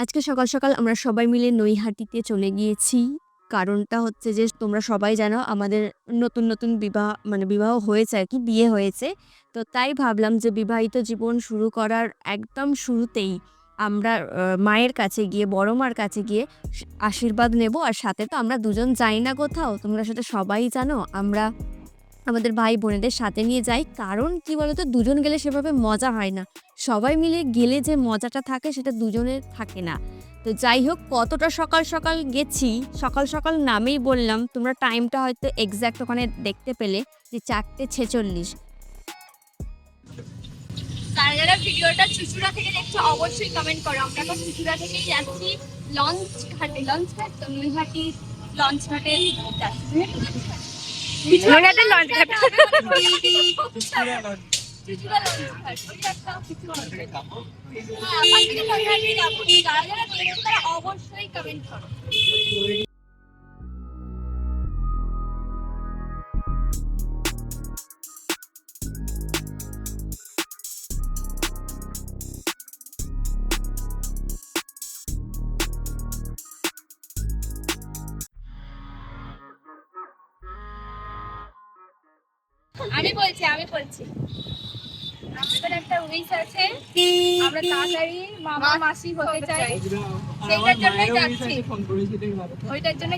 আজকে সকাল, সকাল আমরা সবাই মিলে নৈহাটিতে চলে গিয়েছি। কারণটা হচ্ছে যে তোমরা সবাই জানো আমাদের নতুন, নতুন বিবাহ হয়েছে আরকি, বিয়ে হয়েছে। তো তাই ভাবলাম যে বিবাহিত জীবন শুরু করার একদম শুরুতেই আমরা মায়ের কাছে গিয়ে, বড় মার কাছে গিয়ে আশীর্বাদ নেব। আর সাথে তো আমরা দুজন যাই না কোথাও। তোমরা সেটা সবাই জানো। আমরা আমাদের ভাই-বোনেদের সাথে নিয়ে যাই। কারণ কি বলতো? দুজন গেলে সেভাবে মজা হয় না। সবাই মিলে গেলে যে মজাটা থাকে সেটা দুজনের থাকে না। তো যাই হোক, কতটা সকাল, সকাল গেছি। সকাল, সকাল নামেই বললাম। তোমরা টাইমটা হয়তো এক্সাক্ট ওখানে দেখতে পেলে যে ৪:৪৬। যারা যারা ভিডিওটা চুঁচুড়া থেকে দেখছো অবশ্যই কমেন্ট করো। আমরা এখন চুঁচুড়া থেকেই যাচ্ছি লঞ্চ ঘাট তো নৈহাটি লঞ্চ ঘাটে যাচ্ছি। নৈহাটি লঞ্চ ঘাট চুঁচুড়া যারা যারা দেখছো তারা অবশ্যই কমেন্ট করো। আমি বলছি আমাদের একটা উইশ আছে, আমরা তাড়াতাড়ি মামা মাসি হতে চাই, সেইটার জন্যই যাচ্ছি। ওইটার জন্য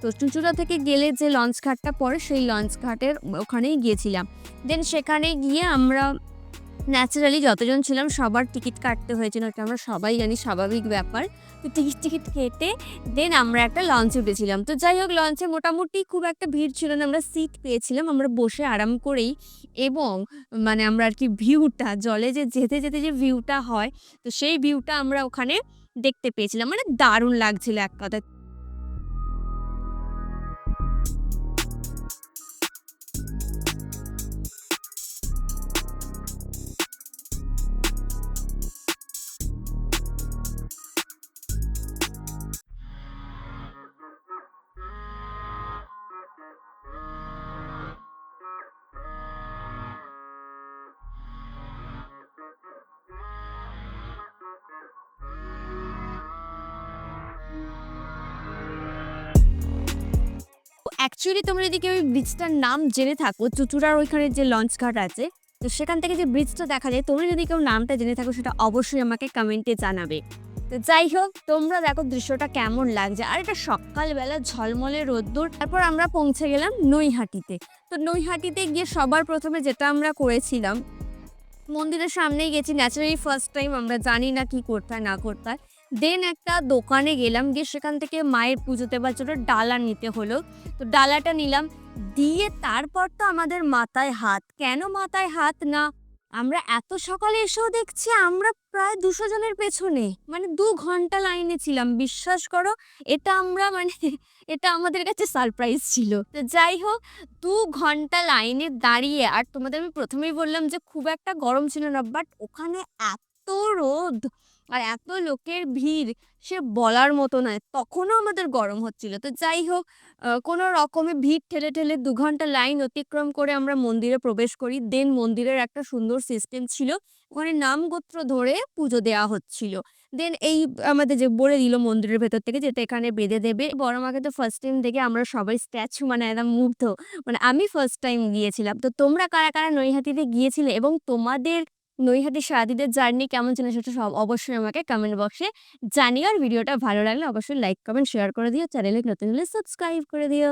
তো চুঁচুড়া থেকে গেলে যে লঞ্চ ঘাটটা পড়ে সেই লঞ্চ ঘাটের ওখানেই গিয়েছিলাম। দেন সেখানে গিয়ে আমরা ন্যাচারালি যতজন ছিলাম সবার টিকিট কাটতে হয়েছিল, এটা আমরা সবাই জানি, স্বাভাবিক ব্যাপার। তো টিকিট কেটে দেন আমরা একটা লঞ্চে উঠেছিলাম। তো যাই হোক, লঞ্চে মোটামুটি খুব একটা ভিড় ছিল না, আমরা সিট পেয়েছিলাম, আমরা বসে আরাম করেই। এবং আমরা আর কি ভিউটা, জলে যে যেতে যেতে যে ভিউটা হয়, তো সেই ভিউটা আমরা ওখানে দেখতে পেয়েছিলাম। দারুণ লাগছিল এক কথায়। অ্যাকচুয়ালি তোমরা যদি কেউ ওই ব্রিজটার নাম জেনে থাকো, চুঁচুড়ার ওইখানে যে লঞ্চ ঘাট আছে, তো সেখান থেকে যে ব্রিজটা দেখা যায়, তোমরা যদি কেউ নামটা জেনে থাকো সেটা অবশ্যই আমাকে কমেন্টে জানাবে। তো যাই হোক, তোমরা দেখো দৃশ্যটা কেমন লাগছে। আর এটা সকালবেলা ঝলমলে রোদ্দুর। তারপর আমরা পৌঁছে গেলাম নৈহাটিতে। তো নৈহাটিতে গিয়ে সবার প্রথমে যেটা আমরা করেছিলাম, মন্দিরের সামনেই গেছি। ন্যাচারালি ফার্স্ট টাইম, আমরা জানি না কি করতে হয় না করতে হয়। দেন একটা দোকানে গেলাম, গিয়ে সেখান থেকে মায়ের পুজো দেওয়ার জন্য ডালা নিতে হলো। তো ডালাটা নিলাম, দিয়ে তারপর তো আমাদের মাথায় হাত। কেন মাথায় হাত না, আমরা এত সকালে এসেও দেখছি আমরা প্রায় ২০০ জনের পেছনে, ২ ঘন্টা লাইনে ছিলাম। বিশ্বাস করো, এটা আমরা এটা আমাদের কাছে সারপ্রাইজ ছিল। তো যাই হোক, ২ ঘন্টা লাইনে দাঁড়িয়ে, আর তোমাদের আমি প্রথমেই বললাম যে খুব একটা গরম ছিল না, বাট ওখানে এত রোদ আর এত লোকের ভিড়, সে বলার মতো নয়। তখনও আমাদের গরম হচ্ছিল। তো যাই হোক, কোনো রকমে ভিড় ঠেলে, ঠেলে ২ ঘন্টা লাইন অতিক্রম করে আমরা মন্দিরে প্রবেশ করি। দেন মন্দিরের একটা সুন্দর সিস্টেম ছিল। ওখানে নাম গোত্র ধরে পুজো দেওয়া হচ্ছিল। দেন এই আমাদের যে বলে দিল মন্দিরের ভেতর থেকে যে এটা এখানে বেঁধে দেবে। বড় মাকে তো ফার্স্ট টাইম দেখে আমরা সবাই স্ট্যাচু, একদম মুগ্ধ। আমি ফার্স্ট টাইম গিয়েছিলাম। তো তোমরা কারা, কারা নৈহাটিতে গিয়েছিলে এবং তোমাদের নৈহাটি সারাদিনের জার্নি কেমন ছিল সেটা অবশ্যই আমাকে কমেন্ট বক্সে জানিও। আর ভিডিওটা ভালো লাগলে অবশ্যই লাইক, কমেন্ট, শেয়ার করে দিও। চ্যানেলে নতুন হলে সাবস্ক্রাইব করে দিও।